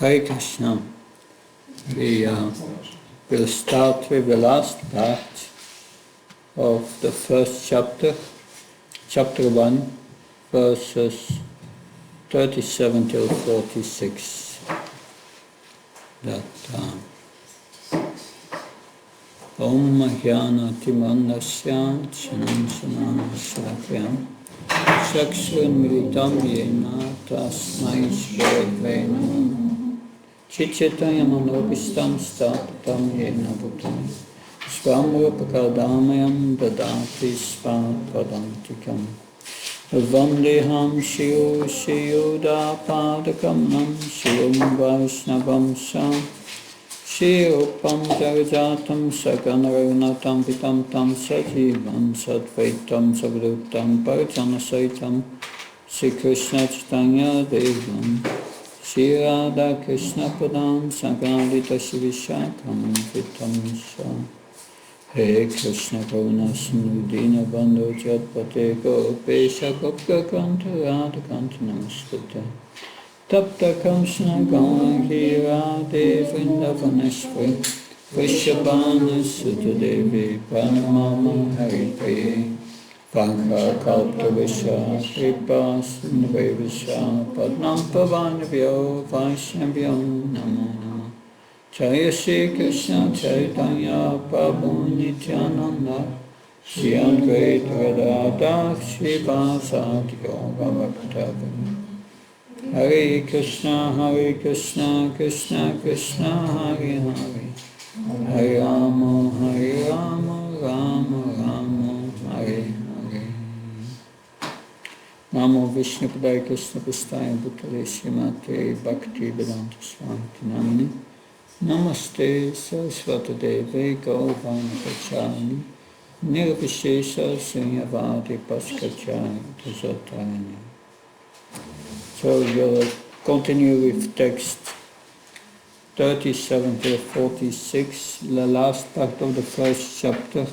Hare Krishna. We will start with the last part of the first chapter, chapter 1, verses 37 till 46. Om Jnana Timandasya Chanansanana Salakyam Chakshurmilitam Yena Tasmai Shri Namah Chitchetaya Manobhistam Stapatam Yena Bhutani Swamrupakadamayam Dadati Svapadantikam Vandeham Shiyo Shiyoda Padakam Shiyom Vaishnavam Sam Shirupam Jagajatam Sakanaranatam Pitam Tam Sajivam Satvaitam Savrutam Parjana Saitam Sri Krishna Chaitanya Devam Shri Radha Krishna Padam Sagadita Shivishakam Vitam Sa He Krishna Karuna Sindhu Bandhu Jatpate Gopesha Gopka Kanta Radha Kanta Namaskute Tapta Kamsana Gauri Radhe Vrindavaneshwari Vrishabhana Sutta Devi Pranamama Haripriye Vankha Kalpa Visha Kripa Sindhve Visha Padnam Pavanabhyo Vaishnavyo Namo Namo Jaya Shri Krishna Chaitanya Prabhu Nityananda Shri Advaita Gadadhar Shri Vasadi Gaura Bhaktavara Hare Krishna, Krishna Krishna, Hare Hare, Hare Rama, Rama, Hare Hare. Namo Vishnu Padaya Krishna Prasthaya Bhutale Srimate Bhakti Vedanta Swami Namini Namaste Saraswati Deve Gaurvana Pachani Nirvishesha Sunyavadi Paskachari Tazatani. So we'll continue with text 37 to 46, the last part of the first chapter.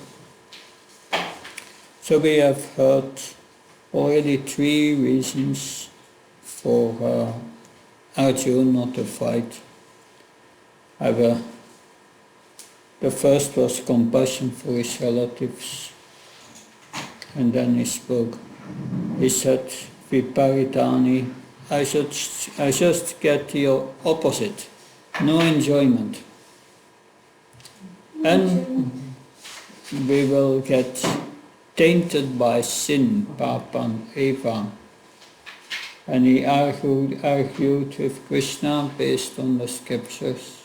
So we have heard already 3 reasons for Arjuna not to fight. However, the first was compassion for his relatives, and then he spoke. He said, Viparitani, I just get the opposite, no enjoyment. And we will get tainted by sin, papan, eva. And he argued with Krishna based on the scriptures.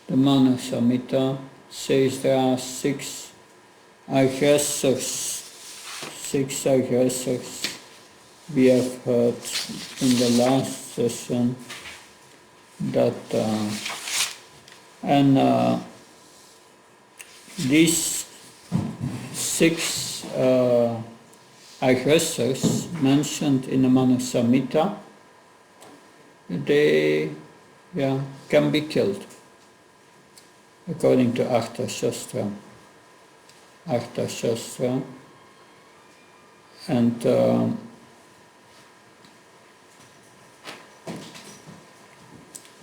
The Manu Samhita says there are 6 aggressors. We have heard in the last session that these 6 aggressors mentioned in the Manu Samhita, they can be killed according to Artha Shastra. And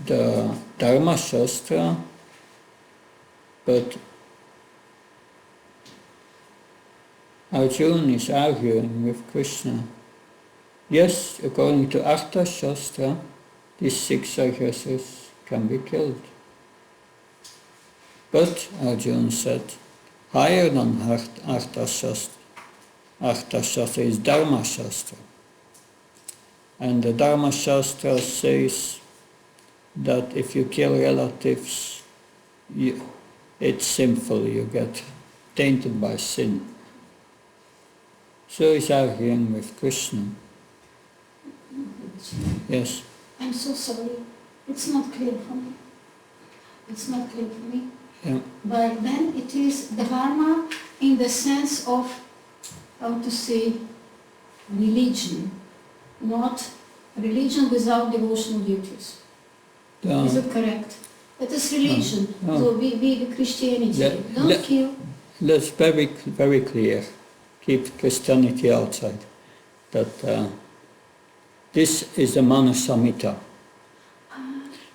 the Dharma Shastra, but Arjuna is arguing with Krishna. Yes, according to Artha Shastra, these 6 aggressors can be killed. But Arjuna said, higher than Artha Shastra is Dharma Shastra. And the Dharma Shastra says that if you kill relatives, it's sinful, you get tainted by sin. So he's arguing with Krishna. Yes? I'm so sorry. It's not clear for me. Yeah. But then it is dharma in the sense of, how to say, religion, not religion without devotional duties. Is it correct? It is religion. No. So we Christianity. Don't kill. That's very, very clear. Keep Christianity outside. That this is the Manu Samhita.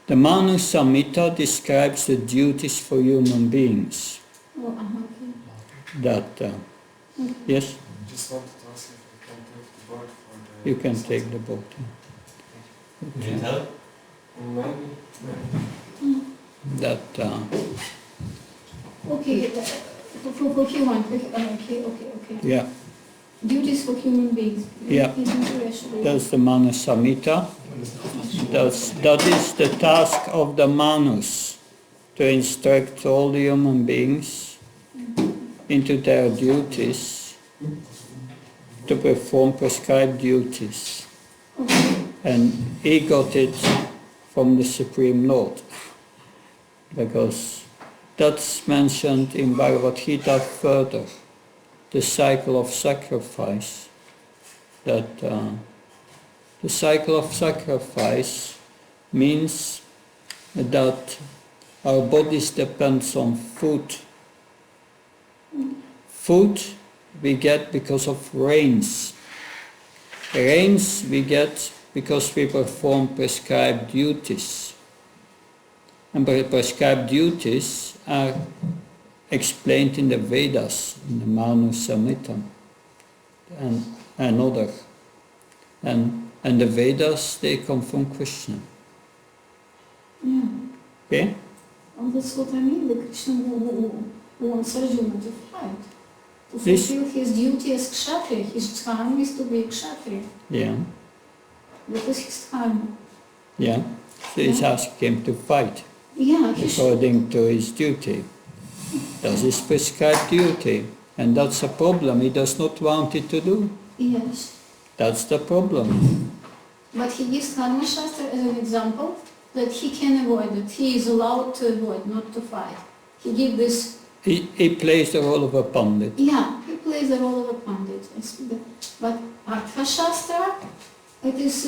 The Manu Samhita describes the duties for human beings. Oh, okay. That, yes, Just wanted to ask if we can take the board for the... you can take the boat. Would it help? Maybe. That, Okay, for human, okay. yeah, Duties for human beings. Yeah. It's interesting. that's the Manu Samhita. That is the task of the Manus, to instruct all the human beings into their duties, to perform prescribed duties. Okay. And he got it from the Supreme Lord, because that's mentioned in Bhagavad Gita further, the cycle of sacrifice, that the cycle of sacrifice means that our bodies depends on food. Food we get because of rains. Rains we get because we perform prescribed duties. And prescribed duties are explained in the Vedas, in the Manu Samhita, and other. And the Vedas, they come from Krishna. Yeah. Okay? And that's what I mean, the Krishna who wants Arjuna to fight. To This- fulfill his duty as Kshatriya. His dharma is to be a Kshatriya. Yeah, That is his dharma. yeah. So he's asking him to fight Yeah, he should. according to his duty. That's his prescribed duty. And that's a problem. He does not want it to do. Yes. That's the problem. But he gives Dharma Shastra as an example that he can avoid it. He is allowed to avoid, not to fight. He gives this, He plays the role of a pandit. yeah, he plays the role of a pandit. But Artha Shastra, it is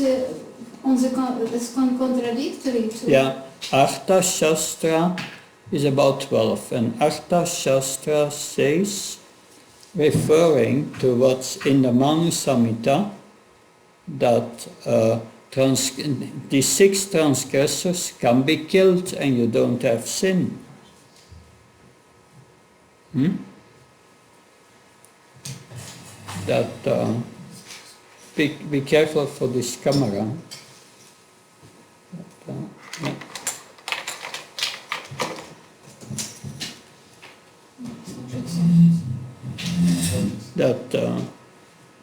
it's contradictory to... Yeah, Artha Shastra is about 12, and Artha Shastra says, referring to what's in the Manu Samhita, that the 6 transgressors can be killed and you don't have sin. That be careful for this camera. Yeah. That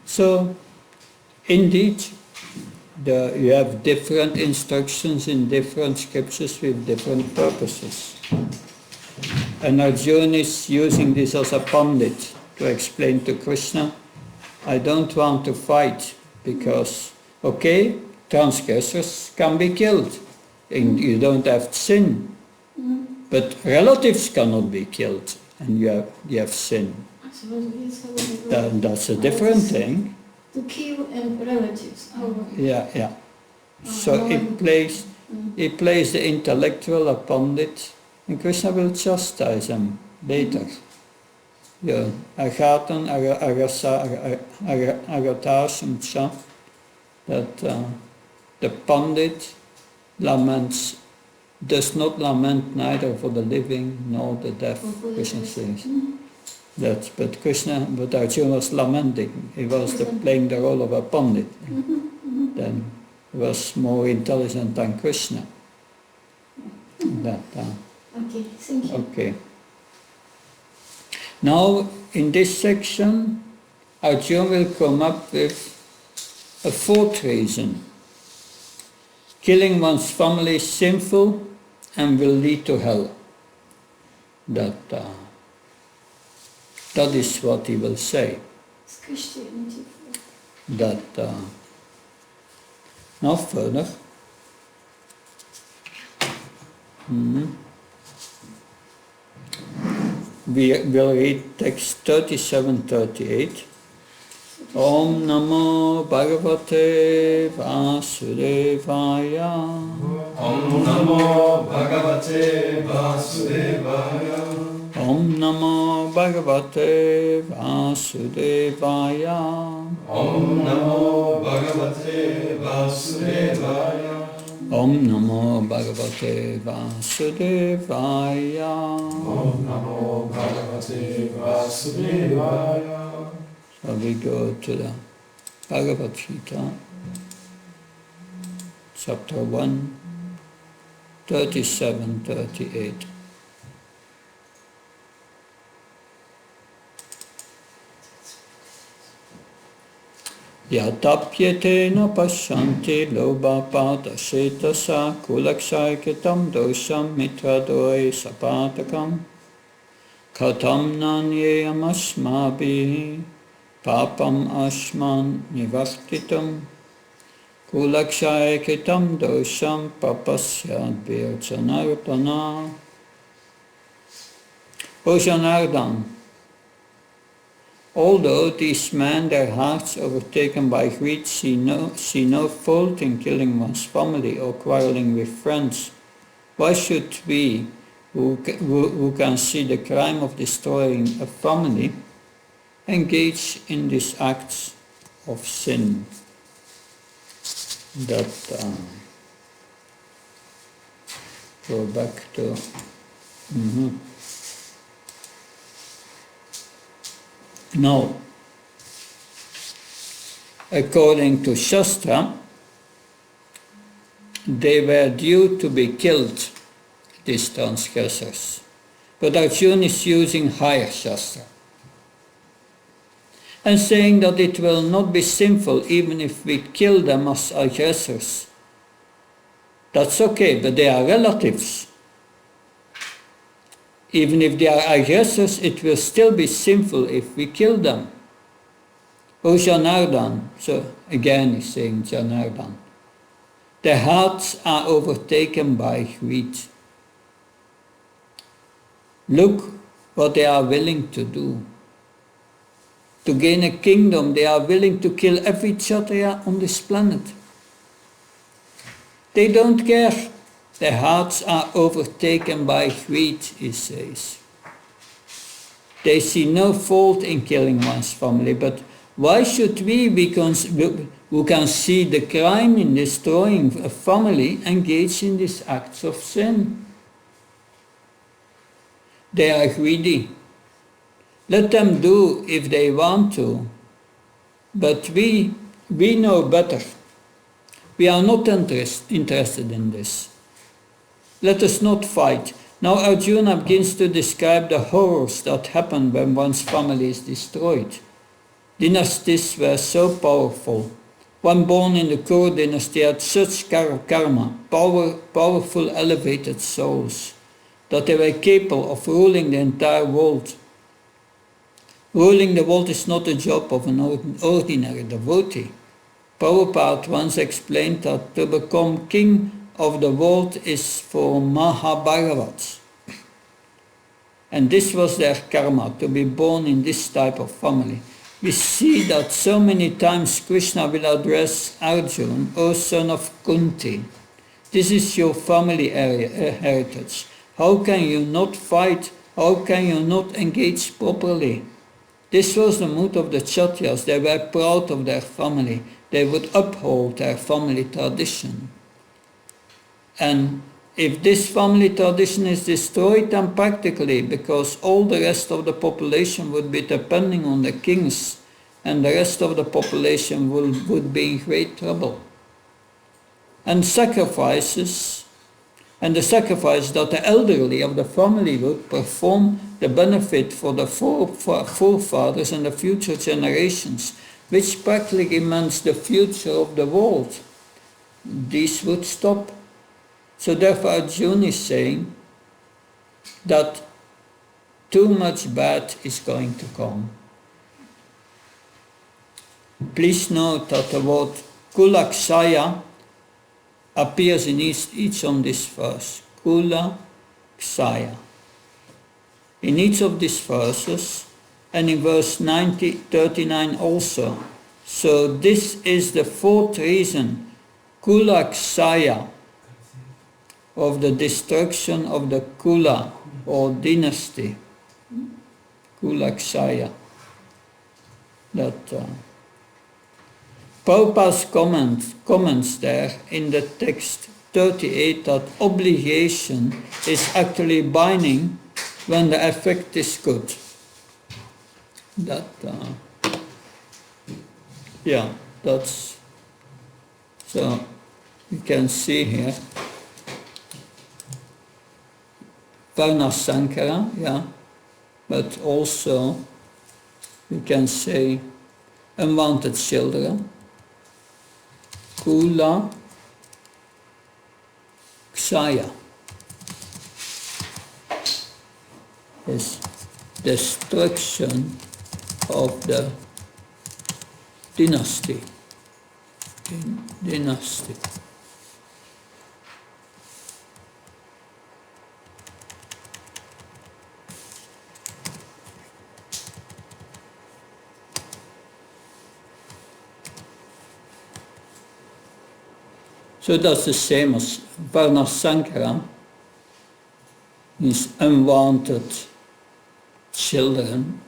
so indeed you have different instructions in different scriptures with different purposes. And Arjuna is using this as a pandit to explain to Krishna, I don't want to fight because, okay, transgressors can be killed and you don't have sin, but relatives cannot be killed and you have sin. That's a different thing. To kill and relatives. Yeah. So he plays the intellectual, a pandit, and Krishna will chastise him later. Yeah, agatan, agatasam cha, that the pandit does not lament neither for the living nor the dead, Krishna says. But Arjuna was lamenting. He was playing the role of a pandit. Then he was more intelligent than Krishna. Okay, thank you. Okay. Now, in this section, Arjuna will come up with a 4th reason. Killing one's family is sinful and will lead to hell. That is what he will say. It's Christianity. Now further. We will read text 37-38. Om Namo Bhagavate Vasudevaya. Om Namo Bhagavate Vasudevaya. Om Namo Bhagavate Vasudevaya. Om Namo Bhagavate Vasudevaya. Om Namo Bhagavate Vasudevaya. Om Namo Bhagavate Vasudevaya. So we go to the Bhagavad Gita, chapter 1, 37, 38. Yatapyate na pashanti lobha pata shetasa kulakshaikitam dosham mitradoi sapatakam katam nanyayam asmabihi papam asman nivartitam kulakshaikitam dosham papasyad virjanardana. O Janardan, although these men, their hearts overtaken by greed, see no fault in killing one's family or quarreling with friends, why should we, who can see the crime of destroying a family, engage in these acts of sin? That go back to. Now, according to Shastra, they were due to be killed, these transgressors. But Arjuna is using higher Shastra and saying that it will not be sinful even if we kill them as aggressors. That's okay, but they are relatives. Even if they are aggressors, it will still be sinful if we kill them. O Janardan, so again he's saying Janardan, their hearts are overtaken by greed. Look what they are willing to do. To gain a kingdom, they are willing to kill every Kshatriya on this planet. They don't care. Their hearts are overtaken by greed, he says. They see no fault in killing one's family, but why should we, who can see the crime in destroying a family, engage in these acts of sin? They are greedy. Let them do if they want to, but we know better. We are not interested in this. Let us not fight. Now Arjuna begins to describe the horrors that happen when one's family is destroyed. Dynasties were so powerful. One born in the Kuru dynasty had such karma, powerful elevated souls, that they were capable of ruling the entire world. Ruling the world is not the job of an ordinary devotee. Prabhupada once explained that to become king of the world is for Mahabharavats. And this was their karma, to be born in this type of family. We see that so many times Krishna will address Arjuna, O son of Kunti, this is your family heritage. How can you not fight? How can you not engage properly? This was the mood of the Kshatriyas. They were proud of their family. They would uphold their family tradition. And if this family tradition is destroyed, then practically, because all the rest of the population would be depending on the kings, and the rest of the population would be in great trouble. And the sacrifice that the elderly of the family would perform, the benefit for the forefathers and the future generations, which practically means the future of the world, these would stop. So therefore Arjuna is saying that too much bad is going to come. Please note that the word Kulakshaya appears in each of this verse. Kulakshaya. In each of these verses, and in verse 39 also. So this is the fourth reason, Kulakshaya, of the destruction of the Kula or dynasty. Kulakshaya. That Prabhupada's comments there in the text 38 that obligation is actually binding when the effect is good. That, yeah, that's, so you can see here, Varna Sankara, yeah, but also you can say unwanted children, Kula, Ksaya is destruction of the dynasty. Dynasty. So that's the same as Varna Sankara, means unwanted children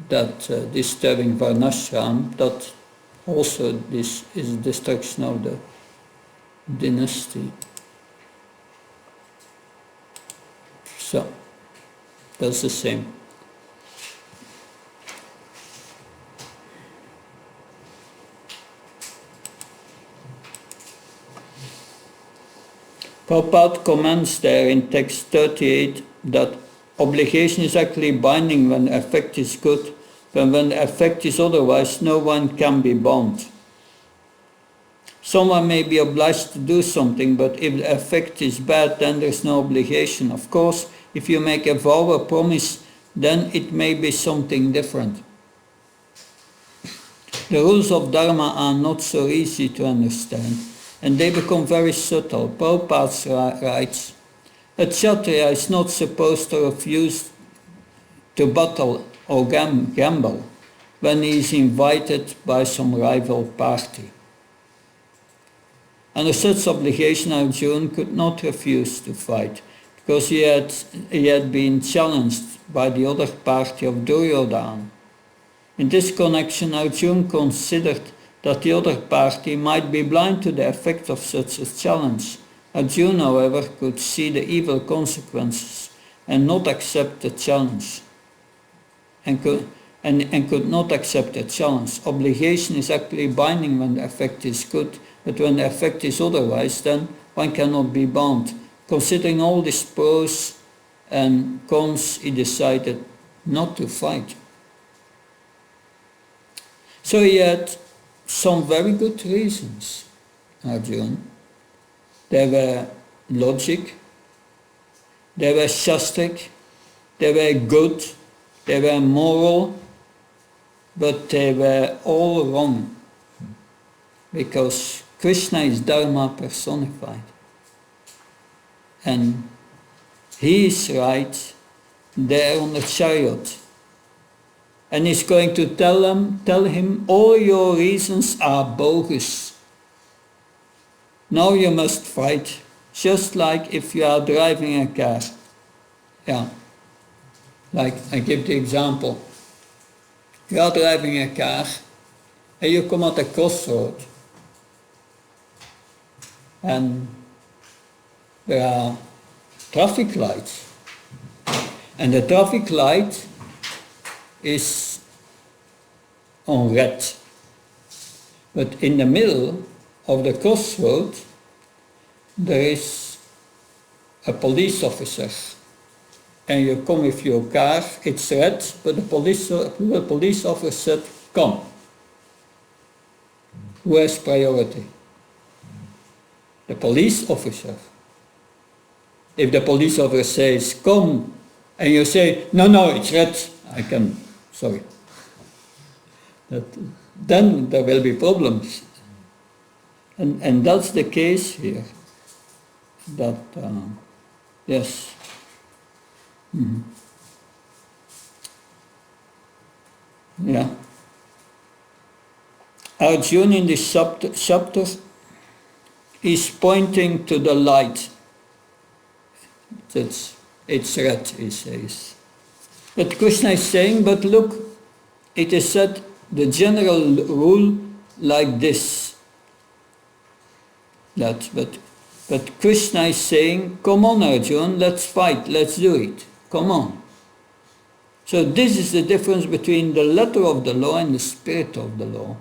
that disturbing Varnashram, that also this is destruction of the dynasty. So that's the same. Prabhupada comments there in text 38 that obligation is actually binding when the effect is good, but when the effect is otherwise, no one can be bound. Someone may be obliged to do something, but if the effect is bad, then there's no obligation. Of course, if you make a vow or promise, then it may be something different. The rules of Dharma are not so easy to understand, and they become very subtle. Prabhupada writes, a Kshatriya is not supposed to refuse to battle or gamble when he is invited by some rival party. Under such obligation, Arjuna could not refuse to fight, because he had been challenged by the other party of Duryodhana. In this connection, Arjuna considered that the other party might be blind to the effect of such a challenge. Arjuna, however, could see the evil consequences and not accept the challenge. And could not accept the challenge. Obligation is actually binding when the effect is good, but when the effect is otherwise, then one cannot be bound. Considering all these pros and cons, he decided not to fight. So he had some very good reasons, Arjuna. They were logic, they were shastric, they were good, they were moral, but they were all wrong, because Krishna is Dharma personified. And he is right there on the chariot. And he's going to tell him, all your reasons are bogus. Now you must fight, just like if you are driving a car. Yeah, like I give the example. You are driving a car and you come at a crossroad. And there are traffic lights. And the traffic light is on red. But in the middle of the crossroad, there is a police officer. And you come with your car, it's red, but the police officer said, come. Who has priority? The police officer. If the police officer says, come, and you say, no, it's red, sorry. Then there will be problems. And that's the case here. That, yes. Mm-hmm. Yeah. Arjuna in this chapter is pointing to the light. It's red, he says. But Krishna is saying, but look, it is said the general rule like this. But Krishna is saying, come on Arjuna, let's fight, let's do it, come on. So this is the difference between the letter of the law and the spirit of the law.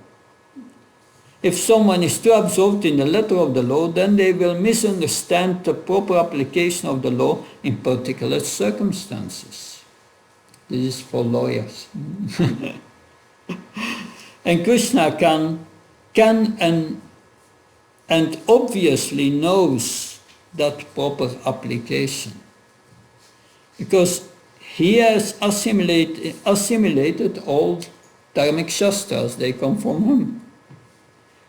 If someone is too absorbed in the letter of the law, then they will misunderstand the proper application of the law in particular circumstances. This is for lawyers. And Krishna can and obviously knows that proper application. Because he has assimilated all dharmic shastras, they come from him.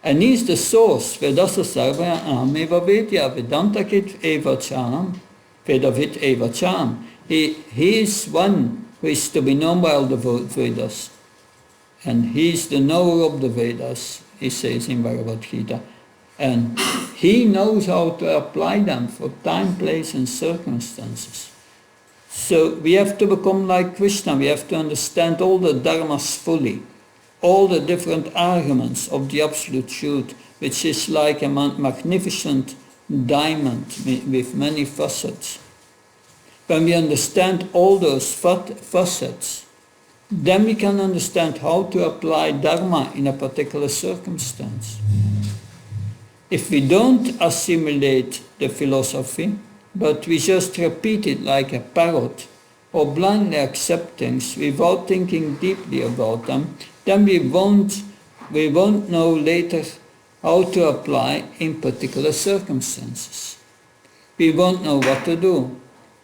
And he is the source, Vedasa Sarva Ahmeva Vedya, Vedantakit Evacham, Vedavit Evacham. He is one who is to be known by all the Vedas. And he is the knower of the Vedas, he says in Bhagavad Gita. And he knows how to apply them for time, place and circumstances. So we have to become like Krishna, we have to understand all the dharmas fully, all the different arguments of the absolute truth, which is like a magnificent diamond with many facets. When we understand all those facets, then we can understand how to apply dharma in a particular circumstance. If we don't assimilate the philosophy, but we just repeat it like a parrot, or blindly accept things without thinking deeply about them, then we won't know later how to apply in particular circumstances. We won't know what to do.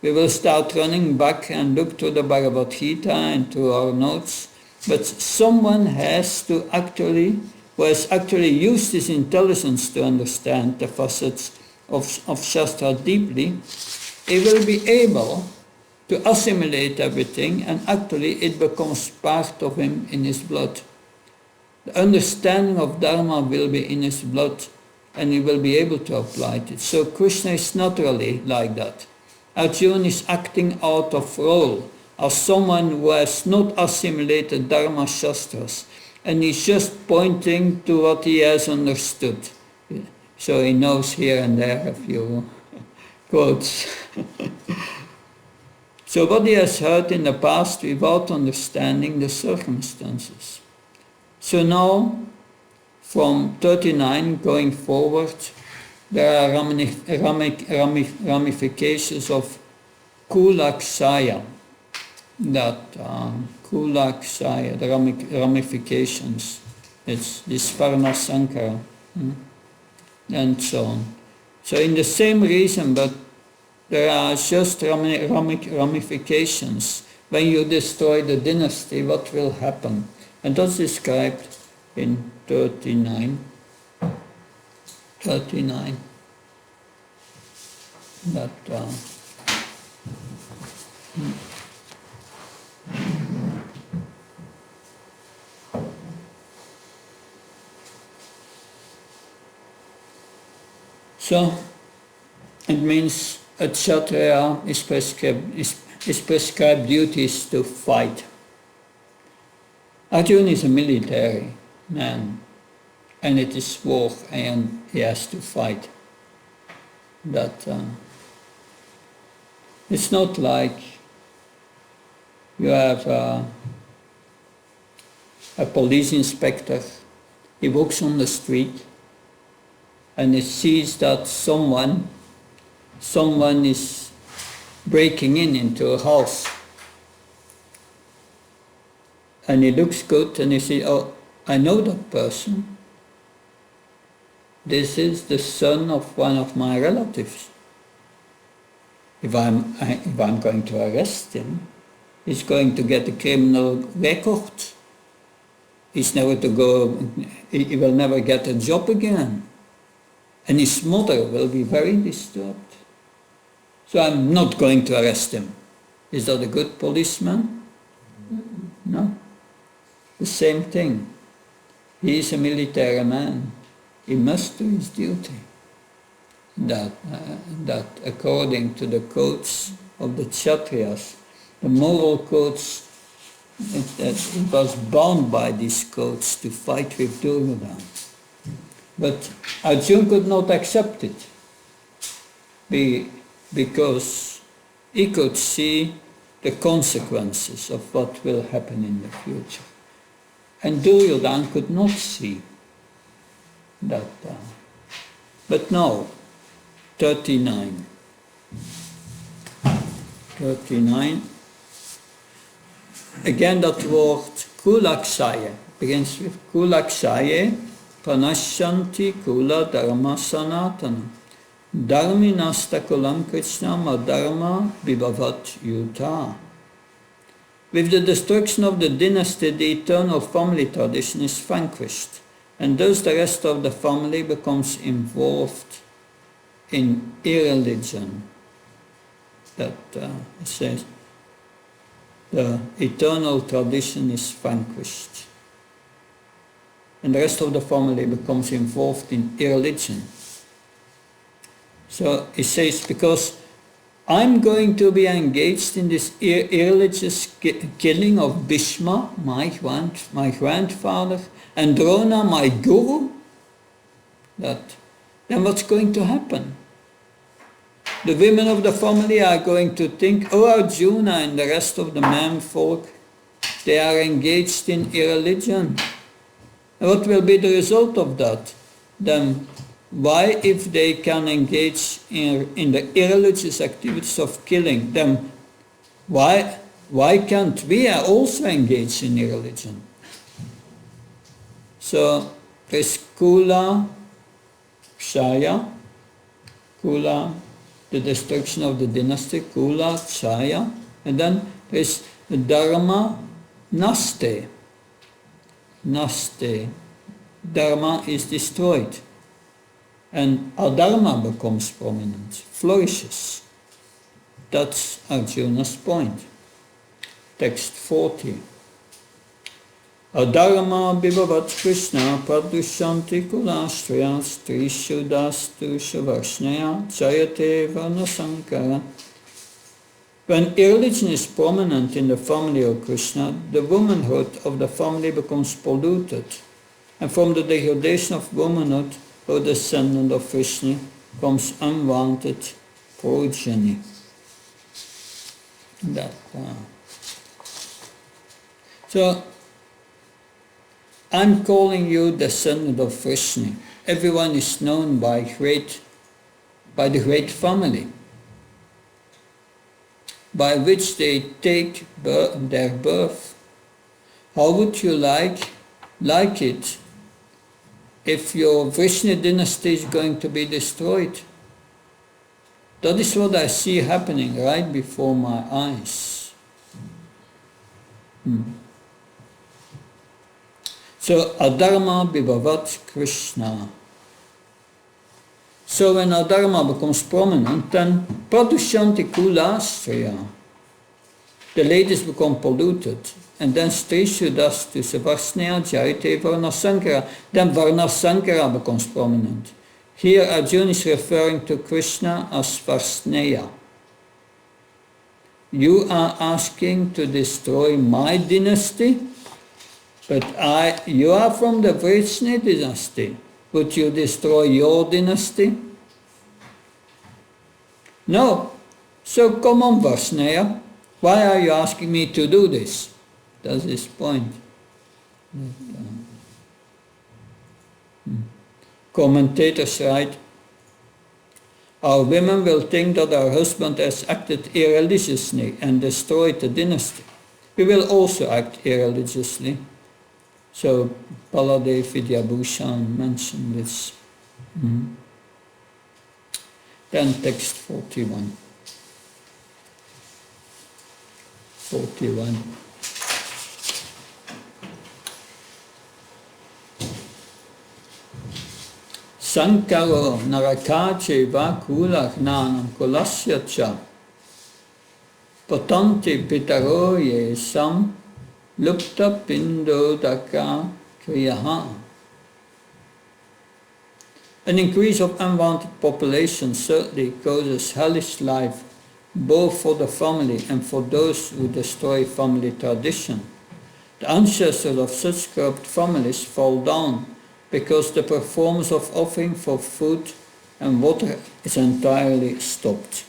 We will start running back and look to the Bhagavad Gita and to our notes, but someone who has actually used his intelligence to understand the facets of Shastra deeply, he will be able to assimilate everything, and actually it becomes part of him in his blood. The understanding of Dharma will be in his blood, and he will be able to apply it. So Krishna is naturally like that. Arjuna is acting out of role as someone who has not assimilated Dharma Shastras, and he's just pointing to what he has understood. So he knows here and there a few quotes. So what he has heard in the past without understanding the circumstances. So now, from 39 going forward, there are ramifications of Kulaksaya. The ramifications. It's this Varna Sankara. And so on. So in the same reason, but there are just ramifications. When you destroy the dynasty, what will happen? And that's described in 39. That So it means a Kshatriya is prescribed duties to fight. Arjuna is a military man, and it is war, and he has to fight. It's not like you have a police inspector. He walks on the street and he sees that someone is breaking into a house. And he looks good and he says, oh, I know that person. This is the son of one of my relatives. If I'm going to arrest him, he's going to get a criminal record. He will never get a job again. And his mother will be very disturbed. So I'm not going to arrest him. Is that a good policeman? No. The same thing. He is a military man. He must do his duty. That according to the codes of the Kshatriyas, the moral codes, it was bound by these codes to fight with Duryodhana. But Arjuna could not accept it because he could see the consequences of what will happen in the future. And Duryodhana could not see that. But now, 39. 39. Again that word kulaksaye begins with kulaksaye pranashyanti kula dharma sanatana dharminasta kulam krishna madharma vibhavat yuta. With the destruction of the dynasty, the eternal family tradition is vanquished, and thus the rest of the family becomes involved in irreligion. That it says the eternal tradition is vanquished, and the rest of the family becomes involved in irreligion. So he says, because I'm going to be engaged in this irreligious killing of Bhishma, my grandfather, and Drona, my guru, then what's going to happen? The women of the family are going to think, oh, Arjuna and the rest of the men folk, they are engaged in irreligion. And what will be the result of that? Then why, if they can engage in the irreligious activities of killing, then why can't we also engage in irreligion? So there's Kula, Kshaya, Kula, the destruction of the dynasty, Kula, Kshaya, and then there's Dharma, Naste. Naste. Dharma is destroyed. And adharma becomes prominent, flourishes. That's Arjuna's point. Text 40. Adharma bibhavat Krishna pradushanti kulashtraya strishu dastu shavarshnaya jayate varnasankara. When irreligion is prominent in the family of Krishna, the womanhood of the family becomes polluted, and from the degradation of womanhood, or descendant of Vishnu, comes unwanted progeny. So, I'm calling you descendant of Vishnu. Everyone is known by the great family, by which they take their birth. How would you like it if your Vishnu dynasty is going to be destroyed? That is what I see happening right before my eyes. So, adharma bibhavat Krishna. So when adharma becomes prominent, then pradushanti kulashraya. The ladies become polluted. And then strishu dastu savarsneya jayate varnasankara. Then varnasankara becomes prominent. Here Arjuna is referring to Krishna as Varsneya. You are asking to destroy my dynasty, but you are from the Vishnu dynasty. Would you destroy your dynasty? No. So come on, Varsneya. Why are you asking me to do this? That's his point. Commentators write, our women will think that our husband has acted irreligiously and destroyed the dynasty. We will also act irreligiously. So Baladev Vidyabhushan mentioned this. Then text 41. 41. Sankaro narakache va kula gnanam kulasya cha patanti pitaro ye sam lupta pindo daka kriyaha. An increase of unwanted population certainly causes hellish life both for the family and for those who destroy family tradition. The ancestors of such corrupt families fall down because the performance of offering for food and water is entirely stopped.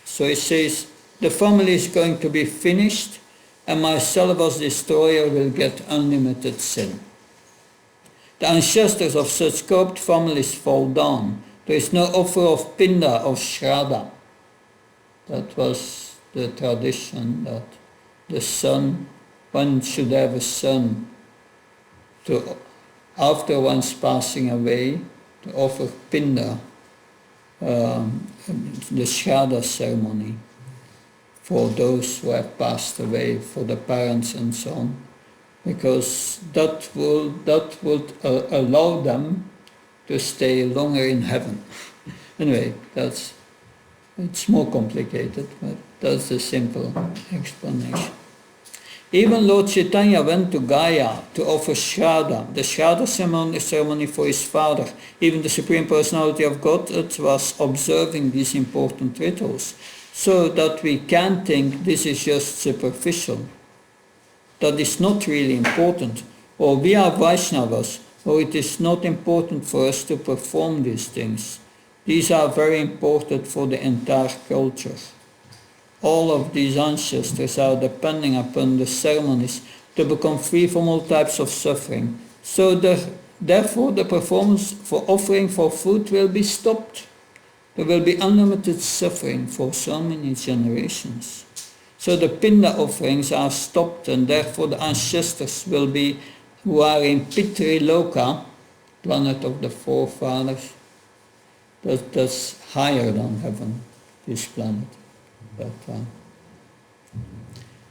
So it says, the family is going to be finished and myself as destroyer will get unlimited sin. The ancestors of such corrupt families fall down. There is no offer of pinda or shraddha. That was the tradition that the son, one should have a son to, after one's passing away, to offer pinda, the shraddha ceremony for those who have passed away, for the parents and so on, because that would allow them to stay longer in heaven. Anyway, it's more complicated, but that's the simple explanation. Even Lord Chaitanya went to Gaya to offer Shraddha, the Shraddha ceremony for his father. Even the Supreme Personality of Godhead was observing these important rituals, so that we can think this is just superficial. That is not really important, or we are Vaishnavas, or it is not important for us to perform these things. These are very important for the entire culture. All of these ancestors are depending upon the ceremonies to become free from all types of suffering. So therefore the performance for offering for food will be stopped. There will be unlimited suffering for so many generations. So the pinda offerings are stopped, and therefore the ancestors will be, who are in Pitri Loka, planet of the forefathers, that's higher than heaven, this planet. But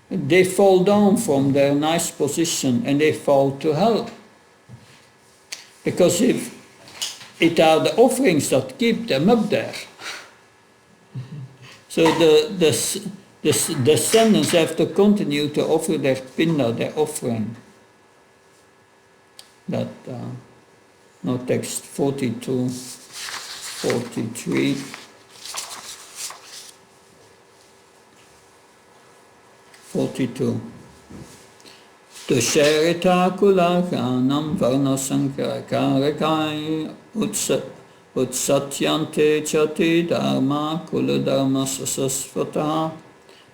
they fall down from their nice position and they fall to hell. Because if it are the offerings that keep them up there, so the descendants have to continue to offer their pinda, their offering. That, no, text 42, 43. 42. Tusharita kulaganam varnasankarakai utsatyante chati dharma kuladharma sasasvata.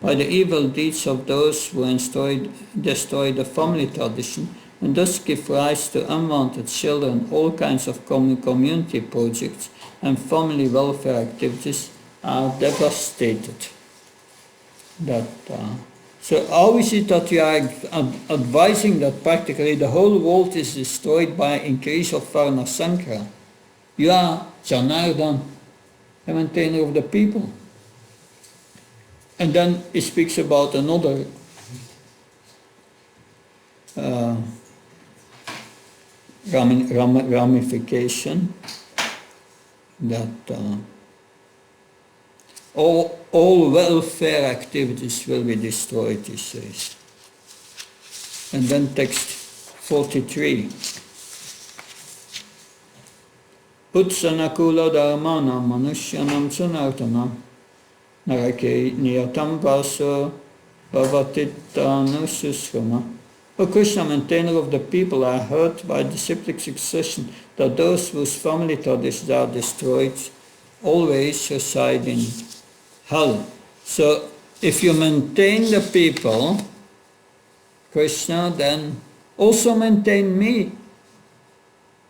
By the evil deeds of those who destroy the family tradition and thus give rise to unwanted children, all kinds of community projects and family welfare activities are devastated. So how is it that you are advising that practically the whole world is destroyed by increase of Varna Sankara? You are Janardhan, the maintainer of the people. And then he speaks about another ramification, that all welfare activities will be destroyed, he says. And then text 43. Utsanakula dharmana manushyanam sanartana narake niyatam vaso bhavatittanususrama. O Krishna, maintainer of the people, I heard by disciplic succession that those whose family traditions are destroyed always reside in hell. So if you maintain the people, Krishna, then also maintain me.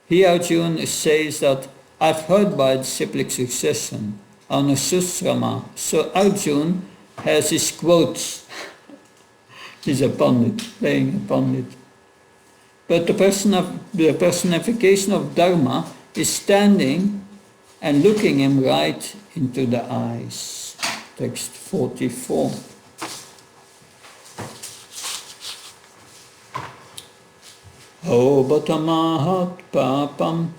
Here Arjuna says that I've heard by disciplic succession, Anususrama. So Arjuna has his quotes. He's a pandit, playing a pandit. But the personification of Dharma is standing and looking him right into the eyes. Text 44. Aho batamahat papam,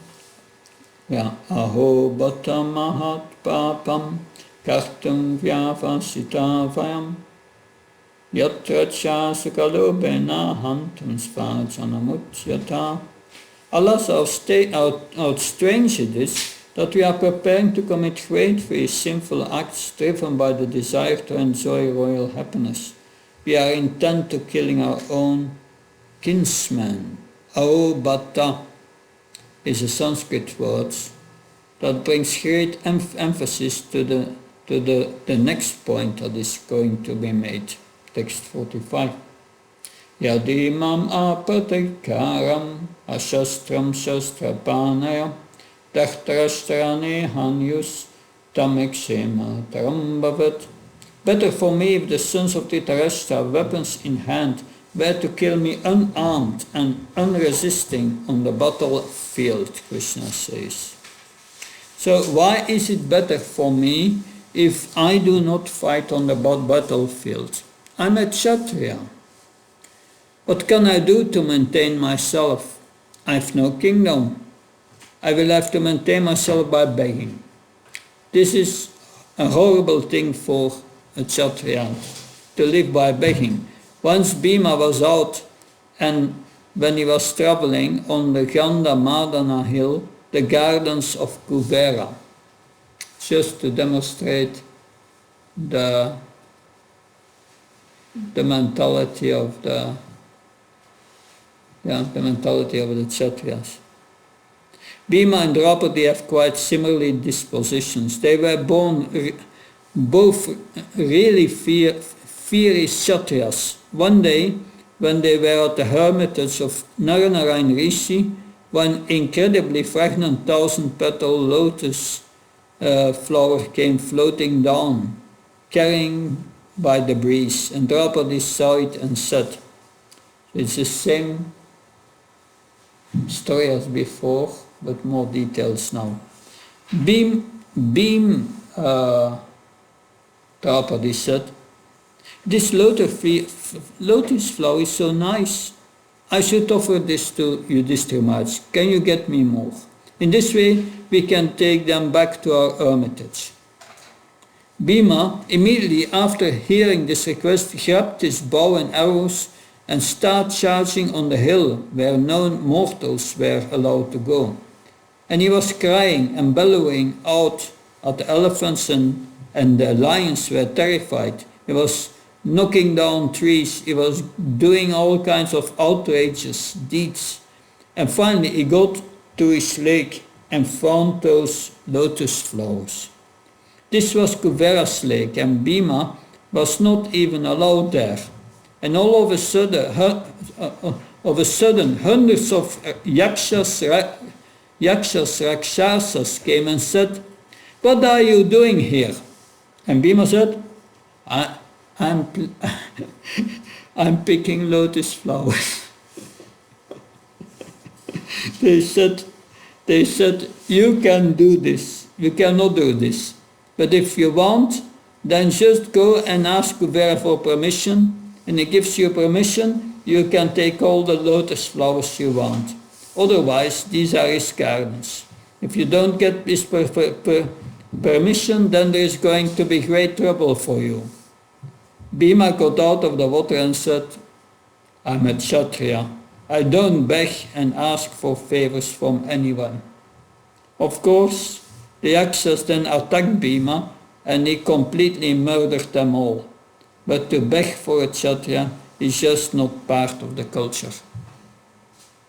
aho batamahat papam, kartum vyavasita vayam, yatra cha sukalo bena hantum svajanamutyata. Alas, how strange it is that we are preparing to commit great free sinful acts driven by the desire to enjoy royal happiness. We are intent to killing our own kinsmen. Aho bhatta, is a Sanskrit word that brings great emphasis to the next point that is going to be made. Text 45. Yadimam apatikaram ashastram shastrapanaya dachtrastrane hanyus tamekshema tarambavat. Better for me if the sons of Dhritarashtra, weapons in hand, were to kill me unarmed and unresisting on the battlefield, Krishna says. So why is it better for me if I do not fight on the battlefield? I'm a Kshatriya. What can I do to maintain myself? I have no kingdom. I will have to maintain myself by begging. This is a horrible thing for a Kshatriya, to live by begging. Once Bhima was out, and when he was traveling on the Gandhamadana hill, the gardens of Kuvera, just to demonstrate the mentality of the Kshatriyas. Bhima and Draupadi have quite similar dispositions. They were born both really fiery Kshatriyas. One day, when they were at the hermitage of Naranarayan Rishi, one incredibly fragrant 1,000-petal lotus flower came floating down, carrying by the breeze, and Draupadi saw it and said, it's the same story as before, but more details now. Draupadi said, this lotus flower is so nice. I should offer this to Yudhishthira Maharaj. Can you get me more? In this way, we can take them back to our hermitage. Bhima, immediately after hearing this request, grabbed his bow and arrows and started charging on the hill where no mortals were allowed to go. And he was crying and bellowing out at the elephants, and the lions were terrified. He was knocking down trees, he was doing all kinds of outrageous deeds. And finally he got to his lake and found those lotus flowers. This was Kuvera's lake, and Bhima was not even allowed there. And all of a sudden, hundreds of yakshas, rakshasas came and said, what are you doing here? And Bhima said, I'm picking lotus flowers. They said, you can do this, you cannot do this. But if you want, then just go and ask Kuvera for permission, and he gives you permission, you can take all the lotus flowers you want. Otherwise, these are his gardens. If you don't get his permission, then there is going to be great trouble for you. Bhima got out of the water and said, I'm a Kshatriya. I don't beg and ask for favors from anyone. Of course, the Yakshas then attacked Bhima and he completely murdered them all. But to beg for a Kshatriya is just not part of the culture,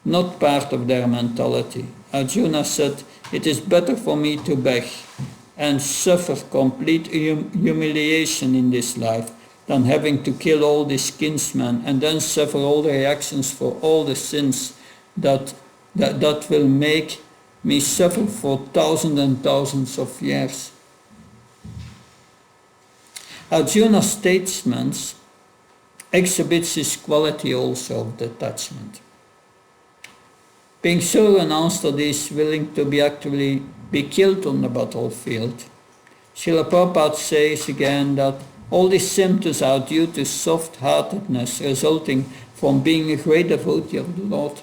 not part of their mentality. Arjuna said, it is better for me to beg and suffer complete humiliation in this life than having to kill all these kinsmen and then suffer all the reactions for all the sins that will make me suffer for thousands and thousands of years. Arjuna's statement exhibits his quality also of detachment. Being so renounced that he is willing to actually be killed on the battlefield, Srila Prabhupada says again that all these symptoms are due to soft-heartedness resulting from being a great devotee of the Lord.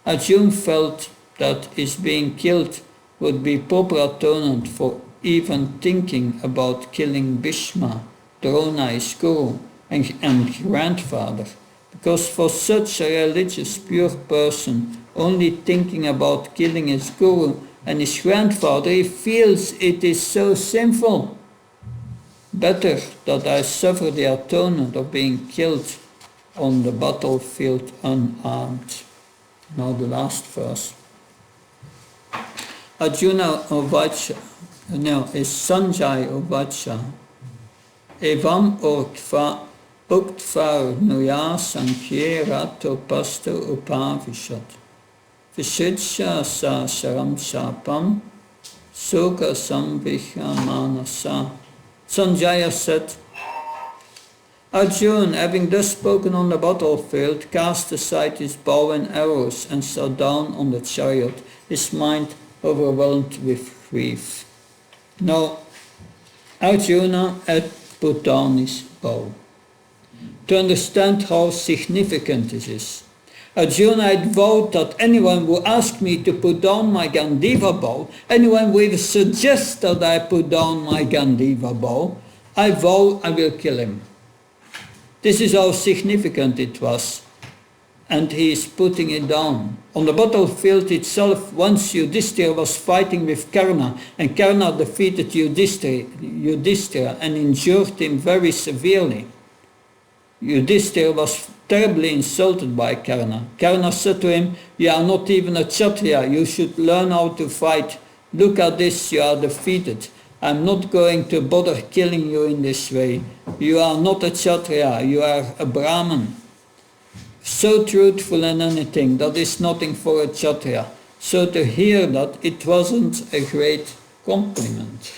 Arjuna felt that his being killed would be proper atonement for even thinking about killing Bhishma, Drona, his guru, and grandfather, because for such a religious, pure person, only thinking about killing his guru and his grandfather, he feels it is so sinful. Better that I suffer the atonement of being killed on the battlefield unarmed. Now the last verse. Arjuna Uvacha, no, is Sanjay Uvacha. Evam uktvar nuya sankhye rato pasto upavishat. Vishidsha sa sharam shapam sukha samvihya manasa. Sanjaya said, Arjuna, having thus spoken on the battlefield, cast aside his bow and arrows and sat down on the chariot, his mind overwhelmed with grief. Now, Arjuna had put down his bow. To understand how significant this is, Arjuna had vowed that anyone who asked me to put down my Gandiva bow, anyone who even suggests that I put down my Gandiva bow, I vow I will kill him. This is how significant it was, and he is putting it down. On the battlefield itself, once Yudhishthira was fighting with Karna, and Karna defeated Yudhishthira and injured him very severely. Yudhishthira was terribly insulted by Karna. Karna said to him, "You are not even a Kshatriya, you should learn how to fight. Look at this, you are defeated. I'm not going to bother killing you in this way. You are not a Kshatriya, you are a Brahman. So truthful in anything, that is nothing for a Kshatriya." So to hear that, it wasn't a great compliment.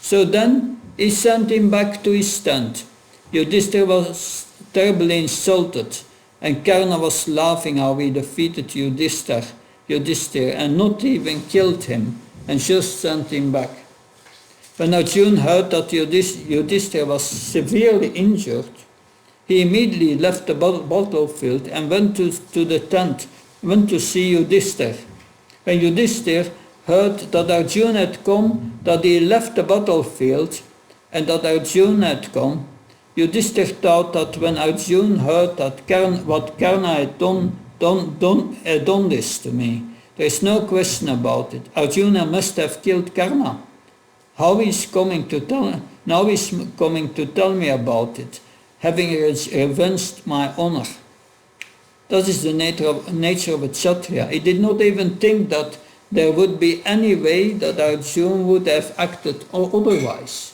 So then he sent him back to his tent. Yudhishthira was terribly insulted, and Karna was laughing how he defeated Yudhishthira and not even killed him, and just sent him back. When Arjuna heard that Yudhishthira was severely injured, he immediately left the battlefield and went to the tent, went to see Yudhishthira. When Yudhishthira heard that Arjuna had come, that he left the battlefield, and that Arjuna had come, Yudhishthira thought that when Arjuna heard that what Karna had done this to me, there is no question about it. Arjuna must have killed Karna. Now he's coming to tell me about it, having revenged my honor. That is the nature of a Kshatriya. He did not even think that there would be any way that Arjuna would have acted otherwise.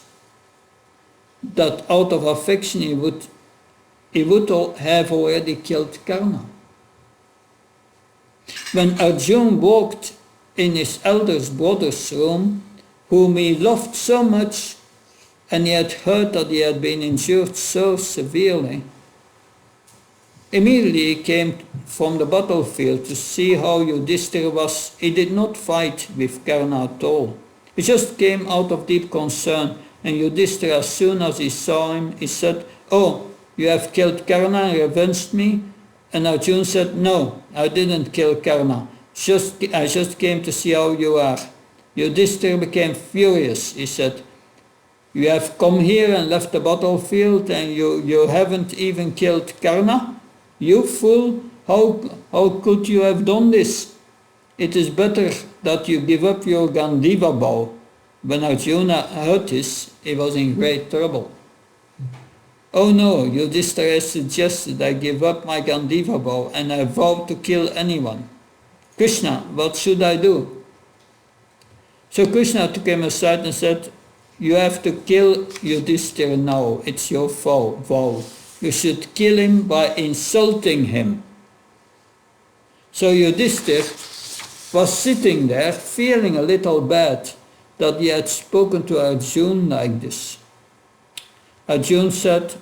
That out of affection he would have already killed Karna. When Arjuna walked in his elder brother's room, whom he loved so much, and he had heard that he had been injured so severely, immediately he came from the battlefield to see how Yudhishthira was. He did not fight with Karna at all. He just came out of deep concern, and Yudhishthira, as soon as he saw him, he said, "Oh, you have killed Karna and revenged me?" And Arjuna said, "No, I didn't kill Karna. I just came to see how you are." Yudhishthira became furious. He said, "You have come here and left the battlefield, and you haven't even killed Karna? You fool, how could you have done this? It is better that you give up your Gandiva bow." When Arjuna heard this, he was in great trouble. "Oh no, Yudhishthira suggested I give up my Gandiva bow, and I vow to kill anyone. Krishna, what should I do?" So Krishna took him aside and said, "You have to kill Yudhishthira now, it's your vow. You should kill him by insulting him." So Yudhishthira was sitting there feeling a little bad that he had spoken to Arjuna like this. Arjuna said,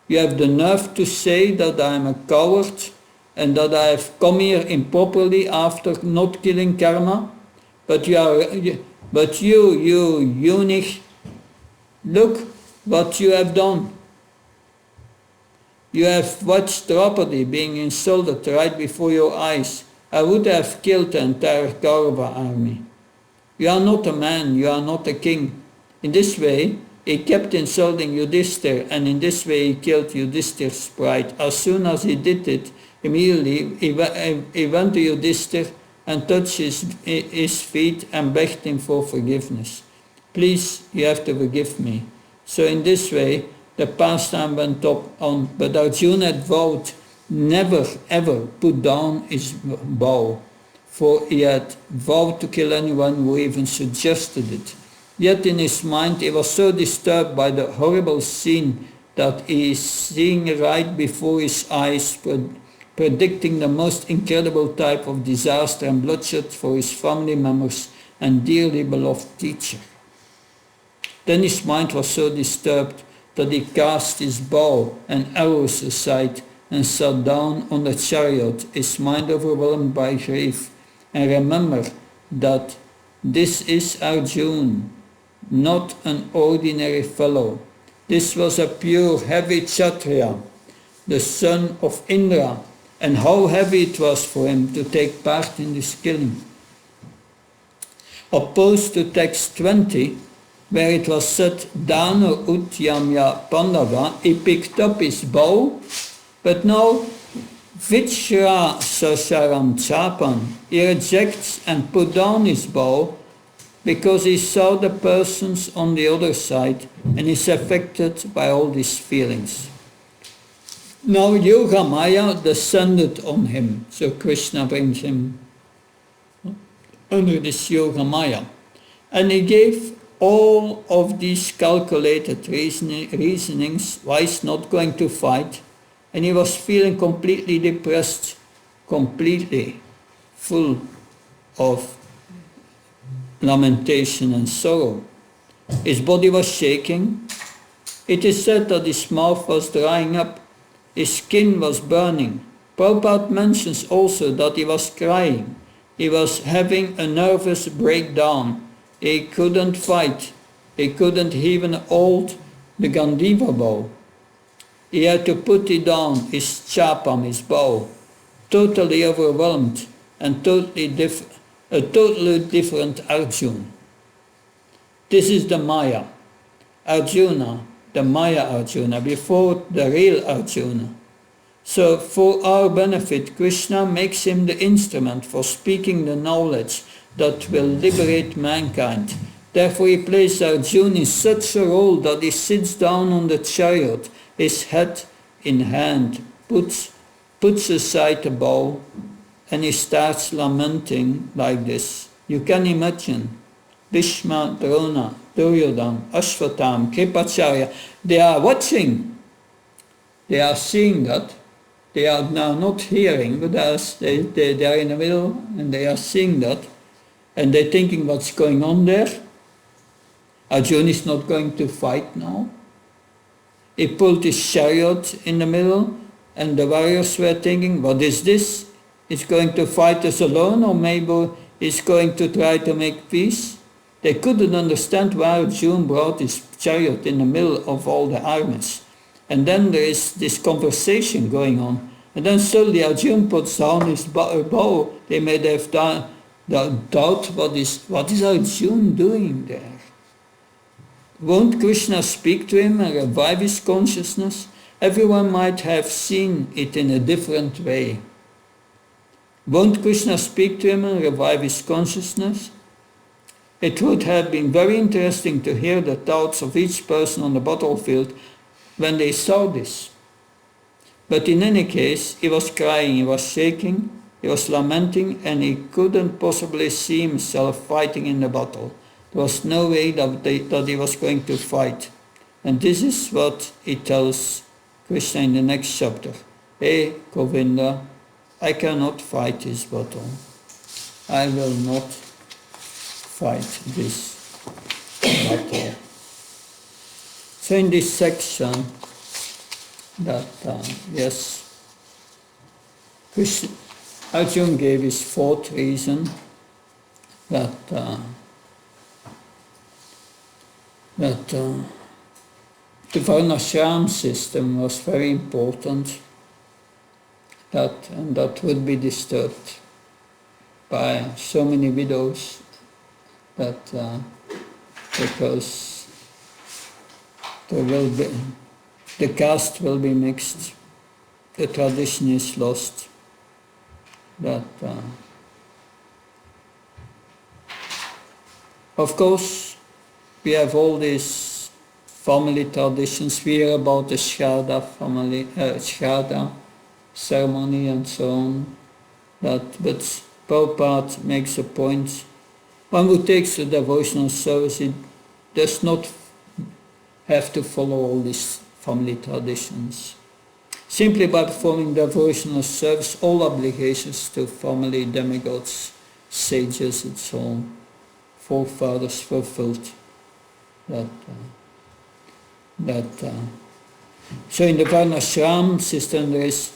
"You have the nerve to say that I am a coward and that I have come here improperly after not killing Karna? But you eunuch, look what you have done. You have watched Draupadi being insulted right before your eyes. I would have killed the entire Kaurava army. You are not a man, you are not a king." In this way, he kept insulting Yudhishthira, and in this way he killed Yudhishthira's pride. As soon as he did it, immediately he went to Yudhishthira and touched his feet and begged him for forgiveness. "Please, you have to forgive me." So in this way, the pastime went on, but Arjuna had vowed never ever put down his bow. for he had vowed to kill anyone who even suggested it. Yet in his mind he was so disturbed by the horrible scene that he is seeing right before his eyes, predicting the most incredible type of disaster and bloodshed for his family members and dearly beloved teacher. Then his mind was so disturbed that he cast his bow and arrows aside and sat down on the chariot, his mind overwhelmed by grief, and remembered that this is Arjuna, not an ordinary fellow. This was a pure, heavy Kshatriya, the son of Indra, and how heavy it was for him to take part in this killing. Opposed to text 20, where it was said, Dana Utyamya Pandava, he picked up his bow, but now Vijra Sasaram Chapan, he rejects and put down his bow because he saw the persons on the other side and is affected by all these feelings. Now Yoga Maya descended on him, so Krishna brings him under this Yoga Maya, and he gave all of these calculated reasonings why he's not going to fight, and he was feeling completely depressed, completely full of lamentation and sorrow. His body was shaking. It is said that his mouth was drying up, his skin was burning. Prabhupada mentions also that he was crying. He was having a nervous breakdown. He couldn't fight. He couldn't even hold the Gandiva bow. He had to put it down, his chapam, his bow, totally overwhelmed and a totally different Arjuna. This is the Maya. Arjuna, the Maya Arjuna, before the real Arjuna. So for our benefit, Krishna makes him the instrument for speaking the knowledge that will liberate mankind. Therefore he plays Arjuna in such a role that he sits down on the chariot, his head in hand, puts aside the bow, and he starts lamenting like this. You can imagine Bhishma, Drona, Duryodhana, Ashvatam, Kripacharya, they are watching. They are seeing that. They are now not hearing, but they are in the middle and they are seeing that. And they're thinking what's going on there. Arjuna is not going to fight now. He pulled his chariot in the middle and the warriors were thinking, what is this? He's going to fight us alone, or maybe he's going to try to make peace? They couldn't understand why Arjuna brought his chariot in the middle of all the armies. And then there is this conversation going on. And then suddenly Arjuna puts down his bow. They may have doubt what is Arjuna doing there? Won't Krishna speak to him and revive his consciousness? Everyone might have seen it in a different way. Won't Krishna speak to him and revive his consciousness? It would have been very interesting to hear the thoughts of each person on the battlefield when they saw this. But in any case, he was crying, he was shaking, he was lamenting, and he couldn't possibly see himself fighting in the battle. There was no way that he was going to fight. And this is what he tells Krishna in the next chapter. Hey, Govinda, I cannot fight this battle. I will not fight this battle. So in this section, that yes, Arjuna gave his fourth reason that the Varnashram system was very important, and that would be disturbed by so many widows, that because the caste will be mixed, the tradition is lost, that of course we have all these family traditions. We hear about the Shraddha family, Shraddha ceremony and so on. But Prabhupada makes a point, one who takes the devotional service, it does not have to follow all these family traditions. Simply by performing devotional service, all obligations to family, demigods, sages, it's all forefathers fulfilled. So in the Varnashram system there is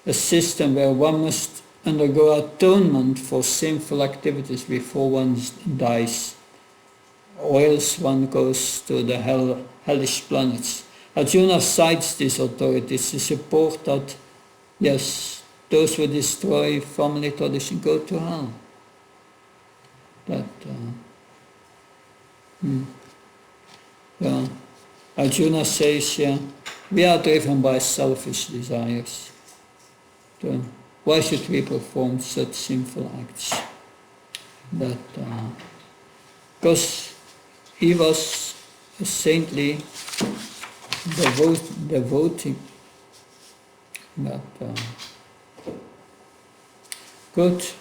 a system where one must undergo atonement for sinful activities before one dies, or else one goes to the hellish planets. Arjuna cites these authorities to support that, yes, those who destroy family tradition go to hell. Arjuna says, we are driven by selfish desires. Why should we perform such sinful acts? Because he was a saintly devotee. Good.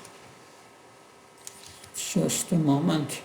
Just a moment.